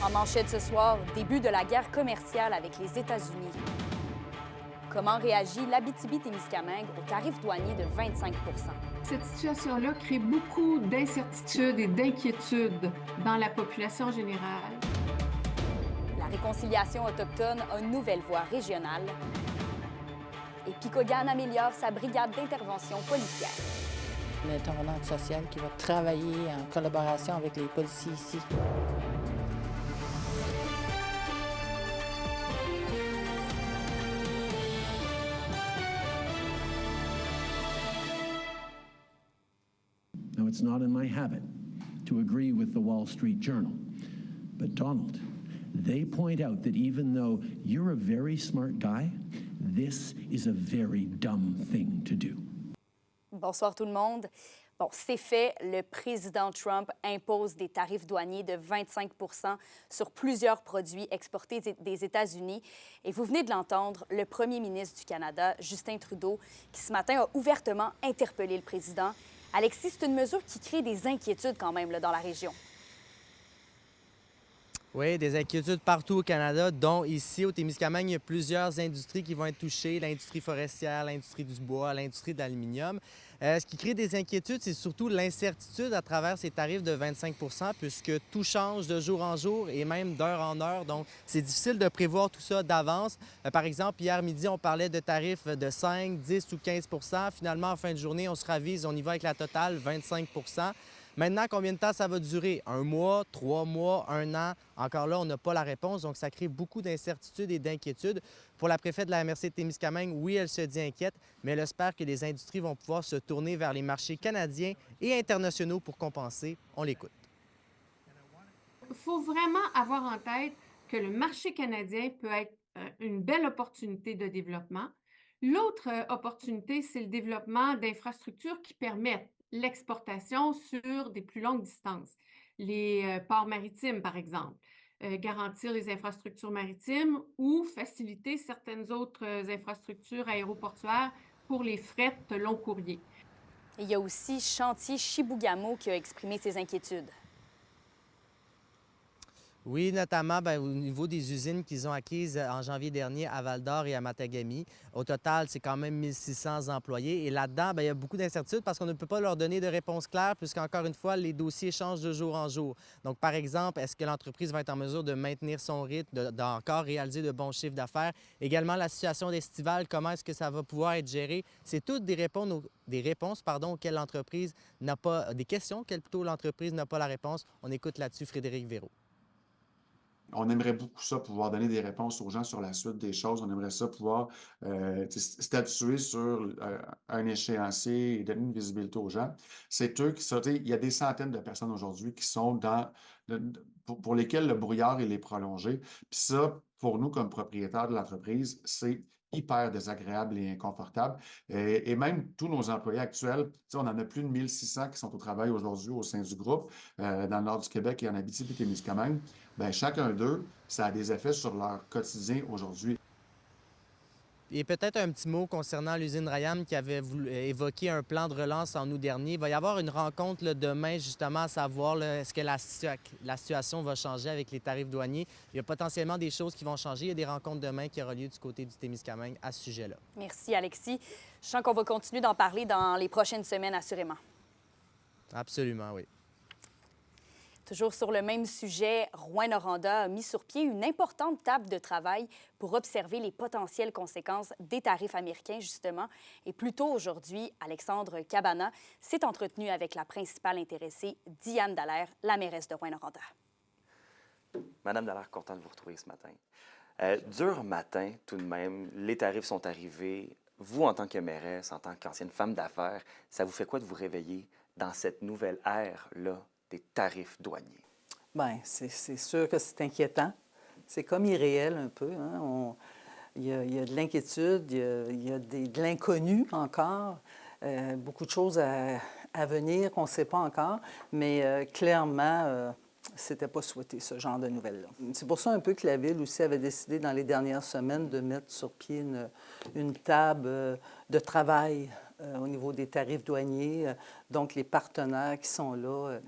En manchette ce soir, début de la guerre commerciale avec les États-Unis. Comment réagit l'Abitibi-Témiscamingue aux tarifs douaniers de 25 Cette situation-là crée beaucoup d'incertitudes et d'inquiétudes dans la population générale. La réconciliation autochtone a une nouvelle voie régionale. Et Picogan améliore sa brigade d'intervention policière. L'intervenante sociale qui va travailler en collaboration avec les policiers ici. Now, it's not in my habit to agree with the Wall Street Journal, but Donald, they point out that even though you're a very smart guy, this is a very dumb thing to do. Bonsoir tout le monde. Bon, c'est fait. Le président Trump impose des tarifs douaniers de 25 sur plusieurs produits exportés des États-Unis. Et vous venez de l'entendre, le premier ministre du Canada, Justin Trudeau, qui ce matin a ouvertement interpellé le président. Alexis, c'est une mesure qui crée des inquiétudes quand même là, dans la région. Oui, des inquiétudes partout au Canada, dont ici, au Témiscamingue, il y a plusieurs industries qui vont être touchées, l'industrie forestière, l'industrie du bois, l'industrie de l'aluminium. Ce qui crée des inquiétudes, c'est surtout l'incertitude à travers ces tarifs de 25 puisque tout change de jour en jour et même d'heure en heure. Donc, c'est difficile de prévoir tout ça d'avance. Par exemple, hier midi, on parlait de tarifs de 5, 10 ou 15 Finalement, en fin de journée, on se ravise, on y va avec la totale, 25 Maintenant, combien de temps ça va durer? 1 mois, 3 mois, 1 an? Encore là, on n'a pas la réponse, donc ça crée beaucoup d'incertitudes et d'inquiétudes. Pour la préfète de la MRC de Témiscamingue, oui, elle se dit inquiète, mais elle espère que les industries vont pouvoir se tourner vers les marchés canadiens et internationaux pour compenser. On l'écoute. Il faut vraiment avoir en tête que le marché canadien peut être une belle opportunité de développement. L'autre opportunité, c'est le développement d'infrastructures qui permettent l'exportation sur des plus longues distances. Les ports maritimes, par exemple, garantir les infrastructures maritimes ou faciliter certaines autres infrastructures aéroportuaires pour les frettes long courrier. Et il y a aussi Chantier Chibougamau qui a exprimé ses inquiétudes. Oui, notamment au niveau des usines qu'ils ont acquises en janvier dernier à Val-d'Or et à Matagami. Au total, c'est quand même 1600 employés. Et là-dedans, il y a beaucoup d'incertitudes parce qu'on ne peut pas leur donner de réponse claire puisqu'encore une fois, les dossiers changent de jour en jour. Donc, par exemple, est-ce que l'entreprise va être en mesure de maintenir son rythme, d'encore réaliser de bons chiffres d'affaires? Également, la situation estivale, comment est-ce que ça va pouvoir être géré? C'est toutes des réponses auxquelles l'entreprise n'a pas, des questions auxquelles plutôt l'entreprise n'a pas la réponse. On écoute là-dessus Frédéric Véraud. On aimerait beaucoup ça, pouvoir donner des réponses aux gens sur la suite des choses. On aimerait ça pouvoir statuer sur un échéancier et donner une visibilité aux gens. C'est eux qui sont, il y a des centaines de personnes aujourd'hui qui sont pour lesquelles le brouillard il est prolongé. Puis ça, pour nous, comme propriétaires de l'entreprise, c'est hyper désagréable et inconfortable. Et même tous nos employés actuels, on en a plus de 1600 qui sont au travail aujourd'hui au sein du groupe, dans le nord du Québec et en Abitibi-Témiscamingue. Bien, chacun d'eux, ça a des effets sur leur quotidien aujourd'hui. Et peut-être un petit mot concernant l'usine Rayam qui avait évoqué un plan de relance en août dernier. Il va y avoir une rencontre demain, justement, à savoir est-ce que la situation va changer avec les tarifs douaniers. Il y a potentiellement des choses qui vont changer. Il y a des rencontres demain qui auront lieu du côté du Témiscamingue à ce sujet-là. Merci, Alexis. Je sens qu'on va continuer d'en parler dans les prochaines semaines, assurément. Absolument, oui. Toujours sur le même sujet, Rouyn-Noranda a mis sur pied une importante table de travail pour observer les potentielles conséquences des tarifs américains, justement. Et plus tôt aujourd'hui, Alexandre Cabana s'est entretenu avec la principale intéressée, Diane Dallaire, la mairesse de Rouyn-Noranda. Madame Dallaire, content de vous retrouver ce matin. Dur matin, tout de même. Les tarifs sont arrivés. Vous, en tant que mairesse, en tant qu'ancienne femme d'affaires, ça vous fait quoi de vous réveiller dans cette nouvelle ère-là des tarifs douaniers? Bien, c'est sûr que c'est inquiétant. C'est comme irréel un peu. Hein? Il y a de l'inquiétude, il y a de l'inconnu encore, beaucoup de choses à venir qu'on ne sait pas encore, mais clairement, c'était pas souhaité, ce genre de nouvelles-là. C'est pour ça un peu que la Ville aussi avait décidé dans les dernières semaines de mettre sur pied une table de travail au niveau des tarifs douaniers. Donc, les partenaires qui sont là,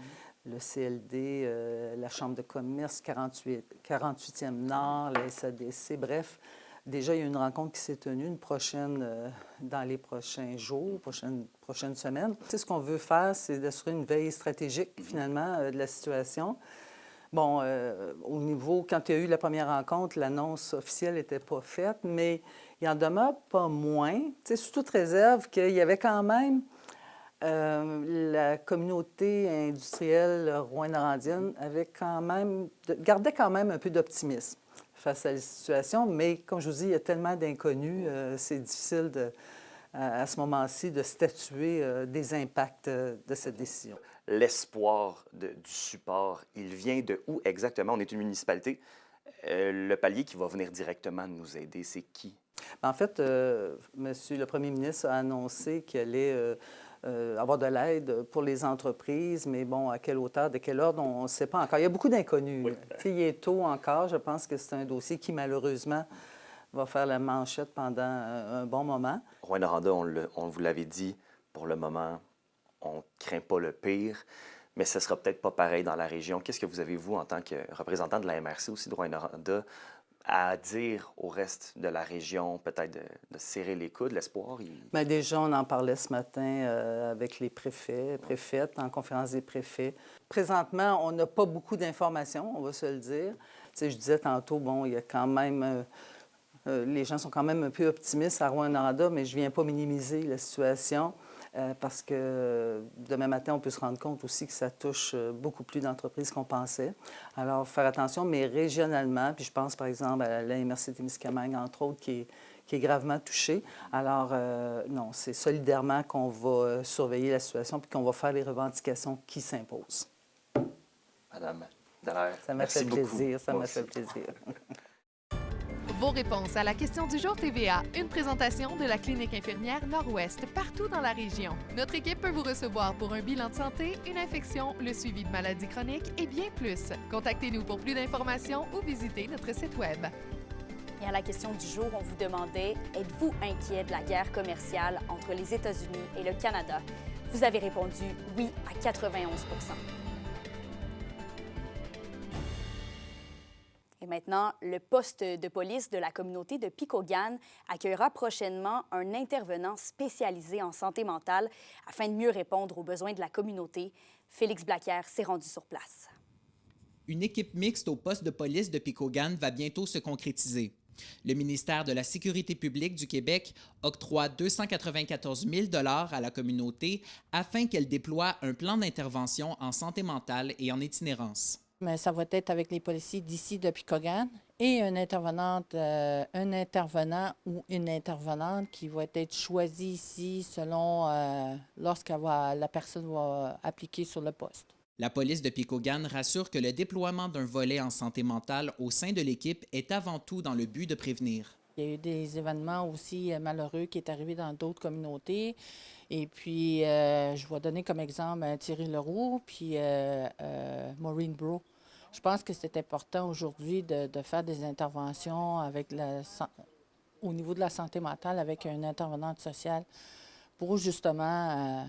le CLD, la Chambre de commerce 48e Nord, la SADC, bref. Déjà, il y a une rencontre qui s'est tenue, une prochaine dans les prochains jours, prochaines semaines. Tu sais, ce qu'on veut faire, c'est d'assurer une veille stratégique, finalement, de la situation. Bon, au niveau, quand il y a eu la première rencontre, l'annonce officielle n'était pas faite, mais il en demeure pas moins, tu sais, sous toute réserve qu'il y avait quand même la communauté industrielle rouyn-norandienne gardait quand même un peu d'optimisme face à la situation, mais comme je vous dis, il y a tellement d'inconnus, c'est difficile à ce moment-ci de statuer des impacts de cette décision. L'espoir du support, il vient de où exactement? On est une municipalité. Le palier qui va venir directement nous aider, c'est qui? En fait, Monsieur le premier ministre a annoncé qu'il allait avoir de l'aide pour les entreprises, mais bon, à quelle hauteur, de quel ordre, on ne sait pas encore. Il y a beaucoup d'inconnus. Oui. Il est tôt encore. Je pense que c'est un dossier qui, malheureusement, va faire la manchette pendant un bon moment. Rouyn-Noranda, on vous l'avait dit, pour le moment, on ne craint pas le pire, mais ce ne sera peut-être pas pareil dans la région. Qu'est-ce que vous avez, vous, en tant que représentant de la MRC aussi de Rouyn-Noranda, à dire au reste de la région, peut-être de serrer les coudes, l'espoir? Bien, déjà, on en parlait ce matin avec les préfètes, en conférence des préfets. Présentement, on n'a pas beaucoup d'informations, on va se le dire. Tu sais, je disais tantôt, bon, il y a quand même... les gens sont quand même un peu optimistes à Rouyn-Noranda, mais je ne viens pas minimiser la situation parce que demain matin, on peut se rendre compte aussi que ça touche beaucoup plus d'entreprises qu'on pensait. Alors, faire attention, mais régionalement, puis je pense par exemple à la MRC Témiscamingue, entre autres, qui est gravement touchée. Alors, non, c'est solidairement qu'on va surveiller la situation puis qu'on va faire les revendications qui s'imposent. Madame Dallaire, ça m'a fait plaisir, ça m'a fait plaisir. Vos réponses à la question du jour TVA, une présentation de la clinique infirmière Nord-Ouest partout dans la région. Notre équipe peut vous recevoir pour un bilan de santé, une infection, le suivi de maladies chroniques et bien plus. Contactez-nous pour plus d'informations ou visitez notre site Web. Et à la question du jour, on vous demandait « Êtes-vous inquiet de la guerre commerciale entre les États-Unis et le Canada? » Vous avez répondu « Oui » à 91 %. Et maintenant, le poste de police de la communauté de Pikogane accueillera prochainement un intervenant spécialisé en santé mentale afin de mieux répondre aux besoins de la communauté. Félix Blaquière s'est rendu sur place. Une équipe mixte au poste de police de Pikogane va bientôt se concrétiser. Le ministère de la Sécurité publique du Québec octroie 294 000 $ à la communauté afin qu'elle déploie un plan d'intervention en santé mentale et en itinérance. Mais ça va être avec les policiers d'ici de Pikogane et un intervenant ou une intervenante qui va être choisi ici selon lorsque la personne va appliquer sur le poste. La police de Pikogane rassure que le déploiement d'un volet en santé mentale au sein de l'équipe est avant tout dans le but de prévenir. Il y a eu des événements aussi malheureux qui sont arrivés dans d'autres communautés. Et puis, je vais donner comme exemple Thierry Leroux puis Maureen Bro. Je pense que c'est important aujourd'hui de faire des interventions au niveau de la santé mentale avec une intervenante sociale pour justement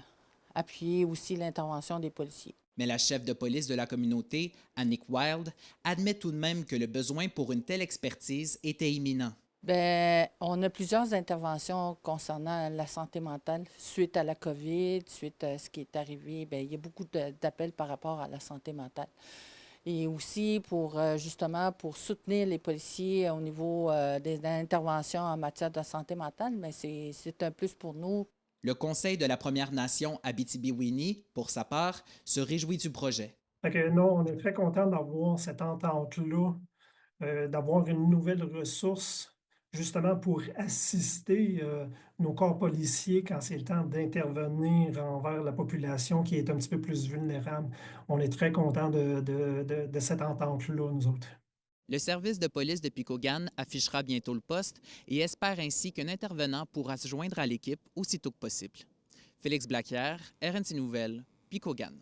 appuyer aussi l'intervention des policiers. Mais la chef de police de la communauté, Annick Wild, admet tout de même que le besoin pour une telle expertise était imminent. Bien, on a plusieurs interventions concernant la santé mentale suite à la COVID, suite à ce qui est arrivé. Bien, il y a beaucoup d'appels par rapport à la santé mentale. Et aussi justement pour soutenir les policiers au niveau des interventions en matière de santé mentale, mais c'est un plus pour nous. Le Conseil de la Première Nation Abitibi-Winnie, pour sa part, se réjouit du projet. Non, on est très content d'avoir cette entente-là, d'avoir une nouvelle ressource justement pour assister nos corps policiers quand c'est le temps d'intervenir envers la population qui est un petit peu plus vulnérable. On est très content de cette entente-là, nous autres. Le service de police de Pikogane affichera bientôt le poste et espère ainsi qu'un intervenant pourra se joindre à l'équipe aussitôt que possible. Félix Blaquière, RNC Nouvelles, Pikogane.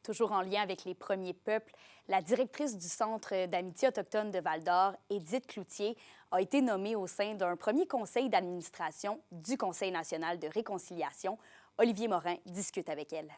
Toujours en lien avec les premiers peuples, la directrice du Centre d'amitié autochtone de Val-d'Or, Édith Cloutier, a été nommée au sein d'un premier conseil d'administration du Conseil national de réconciliation. Olivier Morin discute avec elle.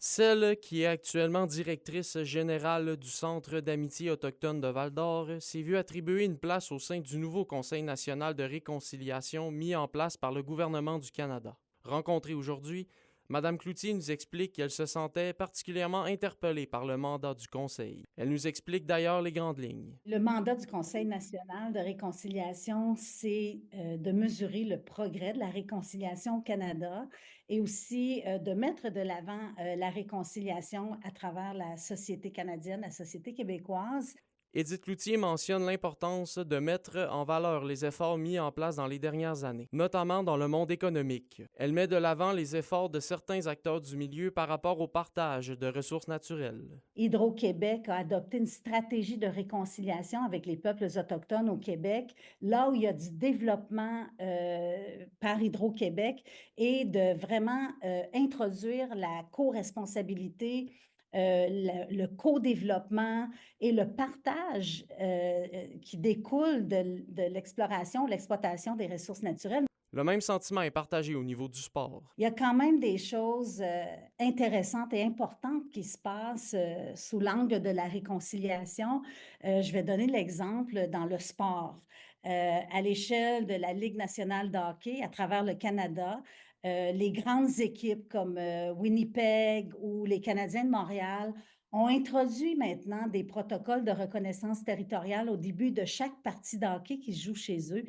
Celle qui est actuellement directrice générale du Centre d'amitié autochtone de Val-d'Or s'est vue attribuer une place au sein du nouveau Conseil national de réconciliation mis en place par le gouvernement du Canada. Rencontrée aujourd'hui, Mme Cloutier nous explique qu'elle se sentait particulièrement interpellée par le mandat du Conseil. Elle nous explique d'ailleurs les grandes lignes. Le mandat du Conseil national de réconciliation, c'est de mesurer le progrès de la réconciliation au Canada et aussi de mettre de l'avant la réconciliation à travers la société canadienne, la société québécoise. Édith Cloutier mentionne l'importance de mettre en valeur les efforts mis en place dans les dernières années, notamment dans le monde économique. Elle met de l'avant les efforts de certains acteurs du milieu par rapport au partage de ressources naturelles. Hydro-Québec a adopté une stratégie de réconciliation avec les peuples autochtones au Québec, là où il y a du développement par Hydro-Québec et de vraiment introduire la co-responsabilité, le co-développement et le partage qui découle de l'exploration, l'exploitation des ressources naturelles. Le même sentiment est partagé au niveau du sport. Il y a quand même des choses intéressantes et importantes qui se passent sous l'angle de la réconciliation. Je vais donner l'exemple dans le sport. À l'échelle de la Ligue nationale de hockey à travers le Canada, les grandes équipes comme Winnipeg ou les Canadiens de Montréal ont introduit maintenant des protocoles de reconnaissance territoriale au début de chaque partie de hockey qui se joue chez eux.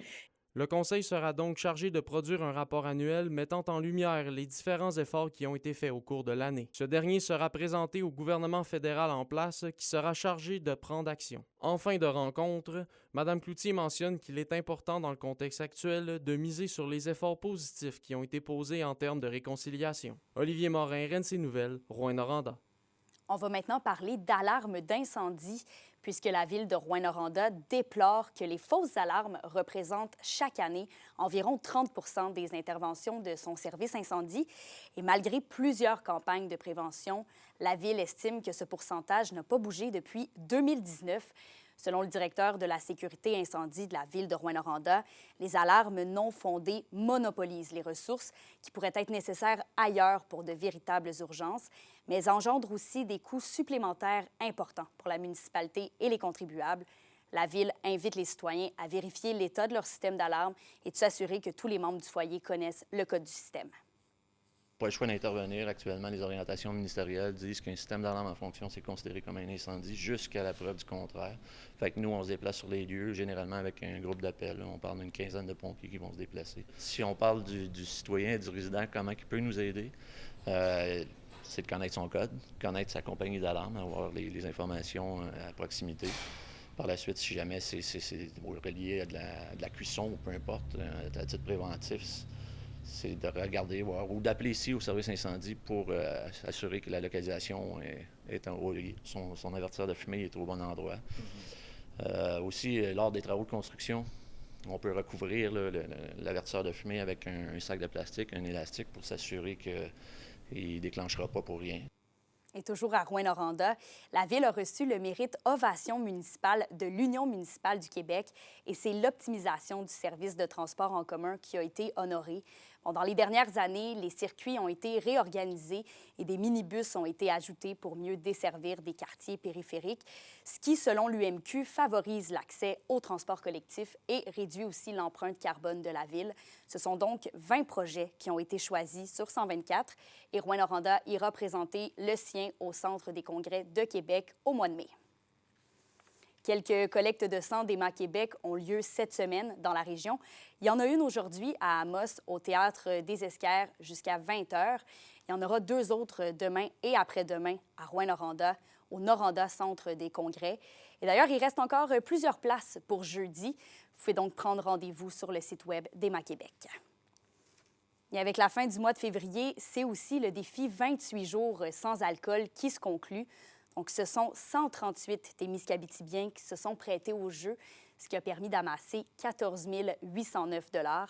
Le Conseil sera donc chargé de produire un rapport annuel mettant en lumière les différents efforts qui ont été faits au cours de l'année. Ce dernier sera présenté au gouvernement fédéral en place qui sera chargé de prendre action. En fin de rencontre, Mme Cloutier mentionne qu'il est important dans le contexte actuel de miser sur les efforts positifs qui ont été posés en termes de réconciliation. Olivier Morin, RNC Nouvelles, Rouyn-Noranda. On va maintenant parler d'alarmes d'incendie, puisque la ville de Rouyn-Noranda déplore que les fausses alarmes représentent chaque année environ 30 des interventions de son service incendie. Et malgré plusieurs campagnes de prévention, la ville estime que ce pourcentage n'a pas bougé depuis 2019. Selon le directeur de la sécurité incendie de la ville de Rouyn-Noranda, les alarmes non fondées monopolisent les ressources qui pourraient être nécessaires ailleurs pour de véritables urgences, mais engendrent aussi des coûts supplémentaires importants pour la municipalité et les contribuables. La ville invite les citoyens à vérifier l'état de leur système d'alarme et de s'assurer que tous les membres du foyer connaissent le code du système. Pas le choix d'intervenir. Actuellement, les orientations ministérielles disent qu'un système d'alarme en fonction, c'est considéré comme un incendie jusqu'à la preuve du contraire. Fait que nous, on se déplace sur les lieux, généralement avec un groupe d'appel. On parle d'une quinzaine de pompiers qui vont se déplacer. Si on parle du citoyen et du résident, comment il peut nous aider, c'est de connaître son code, connaître sa compagnie d'alarme, avoir les informations à proximité. Par la suite, si jamais c'est relié à de la cuisson ou peu importe, à titre préventif, c'est de regarder, voir, ou d'appeler ici au service incendie pour assurer que la localisation est en haut. Son avertisseur de fumée est au bon endroit. Aussi, lors des travaux de construction, on peut recouvrir l'avertisseur de fumée avec un sac de plastique, un élastique pour s'assurer qu'il ne déclenchera pas pour rien. Et toujours à Rouyn-Noranda, la Ville a reçu le mérite Ovation municipale de l'Union municipale du Québec et c'est l'optimisation du service de transport en commun qui a été honorée. Bon, dans les dernières années, les circuits ont été réorganisés et des minibus ont été ajoutés pour mieux desservir des quartiers périphériques, ce qui, selon l'UMQ, favorise l'accès au transport collectif et réduit aussi l'empreinte carbone de la Ville. Ce sont donc 20 projets qui ont été choisis sur 124 et Rouyn-Noranda ira présenter le sien au Centre des congrès de Québec au mois de mai. Quelques collectes de sang d'Emma Québec ont lieu cette semaine dans la région. Il y en a une aujourd'hui à Amos, au Théâtre des Esquerres, jusqu'à 20 h. Il y en aura 2 autres demain et après-demain à Rouyn-Noranda, au Noranda Centre des congrès. Et d'ailleurs, il reste encore plusieurs places pour jeudi. Vous pouvez donc prendre rendez-vous sur le site web d'Emma Québec. Et avec la fin du mois de février, c'est aussi le défi 28 jours sans alcool qui se conclut. Donc, ce sont 138 Témiscabitibiens qui se sont prêtés au jeu, ce qui a permis d'amasser 14 809 $.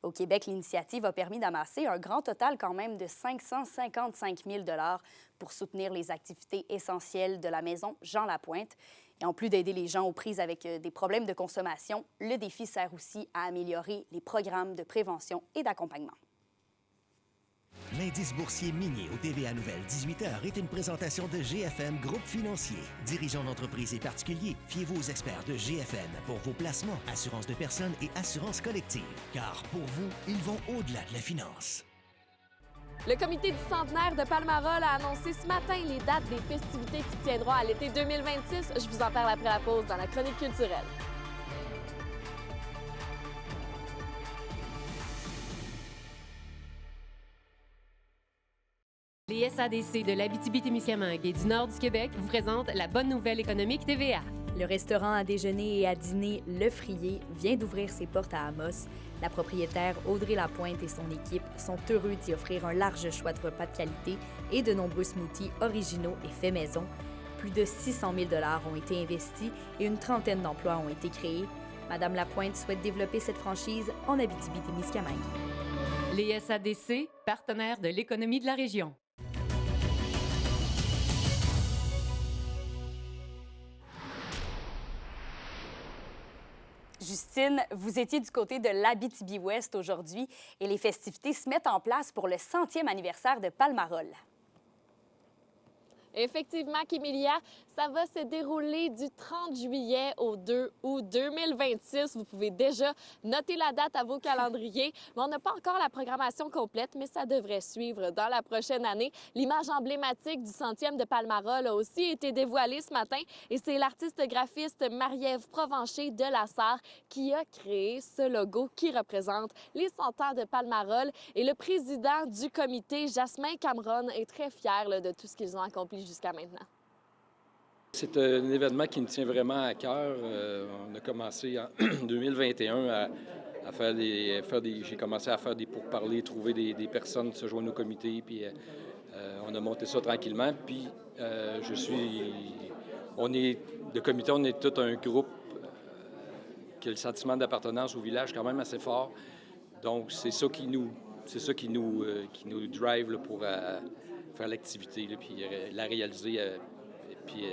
Au Québec, l'initiative a permis d'amasser un grand total quand même de 555 000 $ pour soutenir les activités essentielles de la maison Jean Lapointe. Et en plus d'aider les gens aux prises avec des problèmes de consommation, le défi sert aussi à améliorer les programmes de prévention et d'accompagnement. L'indice boursier minier au TVA Nouvelle 18h est une présentation de GFM Groupe Financier. Dirigeants d'entreprises et particuliers, fiez-vous aux experts de GFM pour vos placements, assurance de personnes et assurance collective. Car pour vous, ils vont au-delà de la finance. Le comité du centenaire de Palmarol a annoncé ce matin les dates des festivités qui tiendront à l'été 2026. Je vous en parle après la pause dans la chronique culturelle. Les SADC de l'Abitibi-Témiscamingue et du nord du Québec vous présentent la bonne nouvelle économique TVA. Le restaurant à déjeuner et à dîner Le Frier vient d'ouvrir ses portes à Amos. La propriétaire Audrey Lapointe et son équipe sont heureux d'y offrir un large choix de repas de qualité et de nombreux smoothies originaux et faits maison. Plus de 600 000 $ ont été investis et une trentaine d'emplois ont été créés. Madame Lapointe souhaite développer cette franchise en Abitibi-Témiscamingue. Les SADC, partenaires de l'économie de la région. Justine, vous étiez du côté de l'Abitibi-Ouest aujourd'hui et les festivités se mettent en place pour le 100e anniversaire de Palmarol. Effectivement, Kémilia, ça va se dérouler du 30 juillet au 2 août 2026. Vous pouvez déjà noter la date à vos calendriers. Mais on n'a pas encore la programmation complète, mais ça devrait suivre dans la prochaine année. L'image emblématique du 100e de Palmarol a aussi été dévoilée ce matin et c'est l'artiste graphiste Marie-Ève Provencher de la Sarre qui a créé ce logo qui représente les 100 ans de Palmarol. Et le président du comité, Jasmin Cameron, est très fier de tout ce qu'ils ont accompli jusqu'à maintenant. C'est un événement qui me tient vraiment à cœur. On a commencé en 2021 à faire des... J'ai commencé à faire des pourparlers, trouver des personnes qui se joignent au comité, puis on a monté ça tranquillement. Puis le comité, on est tout un groupe qui a le sentiment d'appartenance au village quand même assez fort. Donc c'est ça qui nous drive là, pour faire l'activité, puis la réaliser, puis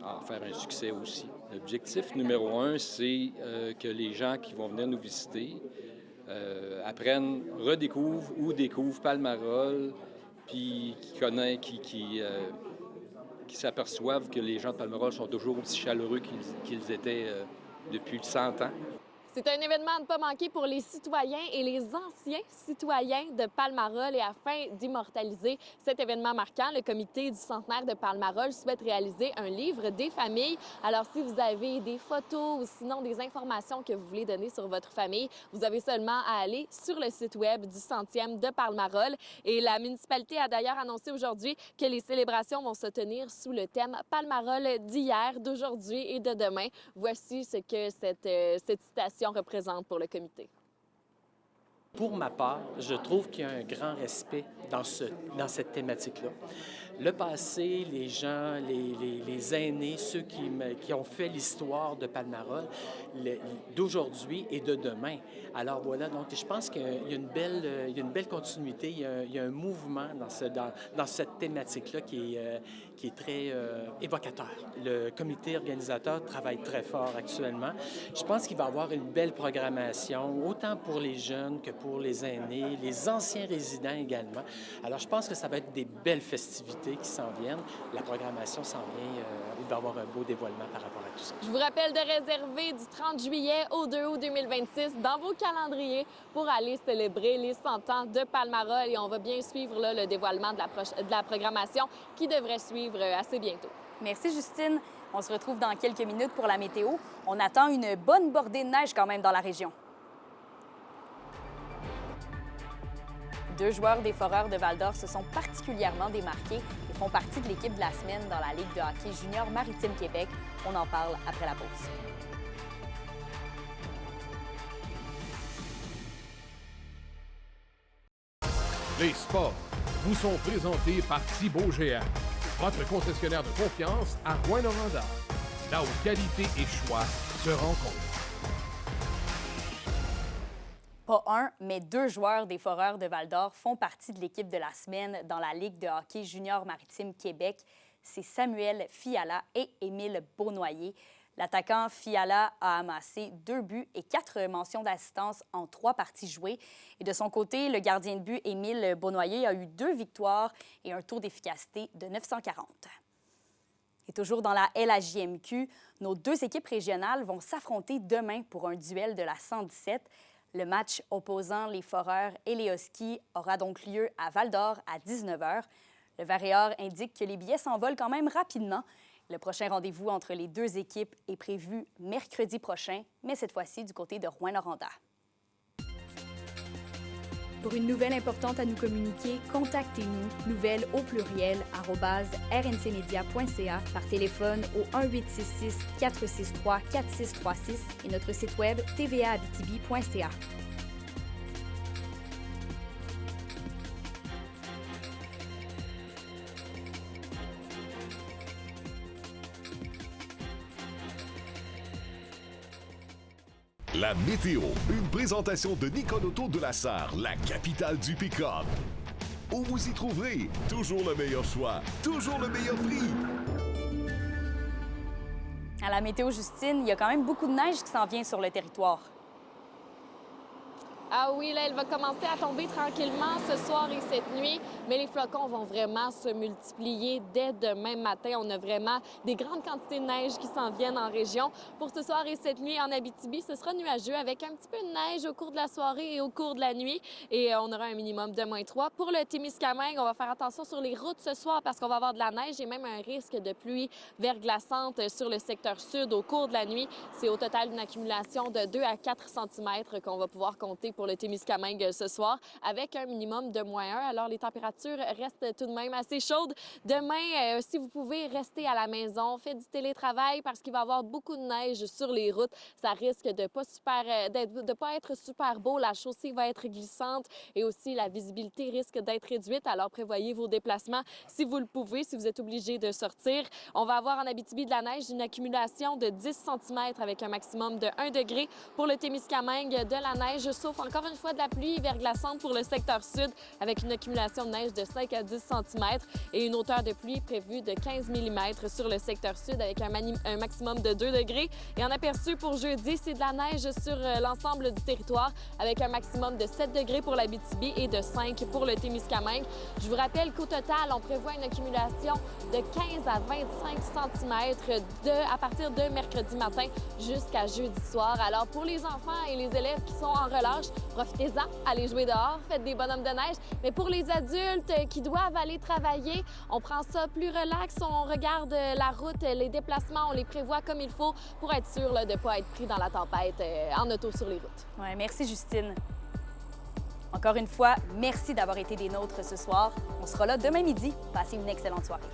en faire un succès aussi. L'objectif numéro 1, c'est que les gens qui vont venir nous visiter apprennent, redécouvrent ou découvrent Palmarol, puis qui s'aperçoivent que les gens de Palmarol sont toujours aussi chaleureux qu'ils étaient depuis 100 ans. C'est un événement à ne pas manquer pour les citoyens et les anciens citoyens de Palmarol. Et afin d'immortaliser cet événement marquant, le comité du centenaire de Palmarol souhaite réaliser un livre des familles. Alors, si vous avez des photos ou sinon des informations que vous voulez donner sur votre famille, vous avez seulement à aller sur le site web du 100e de Palmarol. Et la municipalité a d'ailleurs annoncé aujourd'hui que les célébrations vont se tenir sous le thème Palmarol d'hier, d'aujourd'hui et de demain. Voici ce que cette citation représente pour le comité. Pour ma part, je trouve qu'il y a un grand respect dans cette thématique-là. Le passé, les gens, les aînés, ceux qui ont fait l'histoire de Palmarol, d'aujourd'hui et de demain. Alors voilà, donc je pense qu'il y a une belle continuité, il y a un mouvement dans cette thématique-là qui est très évocateur. Le comité organisateur travaille très fort actuellement. Je pense qu'il va y avoir une belle programmation, autant pour les jeunes que pour les aînés, les anciens résidents également. Alors je pense que ça va être des belles festivités qui s'en viennent. La programmation s'en vient, il va y avoir un beau dévoilement par rapport à tout ça. Je vous rappelle de réserver du 30 juillet au 2 août 2026 dans vos calendriers pour aller célébrer les 100 ans de Palmarol et on va bien suivre là, le dévoilement de la programmation qui devrait suivre assez bientôt. Merci Justine. On se retrouve dans quelques minutes pour la météo. On attend une bonne bordée de neige quand même dans la région. 2 joueurs des Foreurs de Val-d'Or se sont particulièrement démarqués et font partie de l'équipe de la semaine dans la Ligue de hockey junior Maritime Québec. On en parle après la pause. Les sports vous sont présentés par Thibaut Géant, votre concessionnaire de confiance à Rouyn-Noranda, là où qualité et choix se rencontrent. Pas un, mais 2 joueurs des Foreurs de Val-d'Or font partie de l'équipe de la semaine dans la Ligue de hockey junior Maritime Québec. C'est Samuel Fiala et Émile Beaunoyer. L'attaquant Fiala a amassé 2 buts et 4 mentions d'assistance en 3 parties jouées. Et de son côté, le gardien de but Émile Beaunoyer a eu 2 victoires et un taux d'efficacité de 940. Et toujours dans la LHJMQ, nos 2 équipes régionales vont s'affronter demain pour un duel de la 117. Le match opposant les Foreurs et les Huskies aura donc lieu à Val-d'Or à 19h. Le Varéor indique que les billets s'envolent quand même rapidement. Le prochain rendez-vous entre les 2 équipes est prévu mercredi prochain, mais cette fois-ci du côté de Rouyn-Noranda. Pour une nouvelle importante à nous communiquer, contactez-nous, nouvelles au pluriel @rncmedia.ca, par téléphone au 1-866-463-4636 et notre site web tvaabitibi.ca. La météo, une présentation de Nicole Auto de la Sarre, la capitale du pick-up. Où vous y trouverez toujours le meilleur choix, toujours le meilleur prix. À la météo, Justine, il y a quand même beaucoup de neige qui s'en vient sur le territoire. Ah oui, là, elle va commencer à tomber tranquillement ce soir et cette nuit, mais les flocons vont vraiment se multiplier dès demain matin. On a vraiment des grandes quantités de neige qui s'en viennent en région. Pour ce soir et cette nuit en Abitibi, ce sera nuageux avec un petit peu de neige au cours de la soirée et au cours de la nuit. Et on aura un minimum de -3. Pour le Témiscamingue, on va faire attention sur les routes ce soir parce qu'on va avoir de la neige et même un risque de pluie verglaçante sur le secteur sud au cours de la nuit. C'est au total une accumulation de 2 à 4 cm qu'on va pouvoir compter pour le Témiscamingue ce soir, avec un minimum de -1. Alors, les températures restent tout de même assez chaudes. Demain, si vous pouvez rester à la maison, faites du télétravail parce qu'il va y avoir beaucoup de neige sur les routes. Ça risque de pas être super beau. La chaussée va être glissante et aussi la visibilité risque d'être réduite. Alors, prévoyez vos déplacements si vous le pouvez, si vous êtes obligé de sortir. On va avoir en Abitibi de la neige, une accumulation de 10 cm avec un maximum de 1 degré. Pour le Témiscamingue, de la neige, sauf encore une fois de la pluie verglaçante pour le secteur sud avec une accumulation de neige de 5 à 10 cm et une hauteur de pluie prévue de 15 mm sur le secteur sud avec un maximum de 2 degrés. Et en aperçu pour jeudi, c'est de la neige sur l'ensemble du territoire avec un maximum de 7 degrés pour l'Abitibi et de 5 pour le Témiscamingue. Je vous rappelle qu'au total, on prévoit une accumulation de 15 à 25 cm à partir de mercredi matin jusqu'à jeudi soir. Alors, pour les enfants et les élèves qui sont en relâche, profitez-en, allez jouer dehors, faites des bonhommes de neige. Mais pour les adultes qui doivent aller travailler, on prend ça plus relax, on regarde la route, les déplacements, on les prévoit comme il faut pour être sûr de ne pas être pris dans la tempête en auto sur les routes. Ouais, merci, Justine. Encore une fois, merci d'avoir été des nôtres ce soir. On sera là demain midi. Passez une excellente soirée.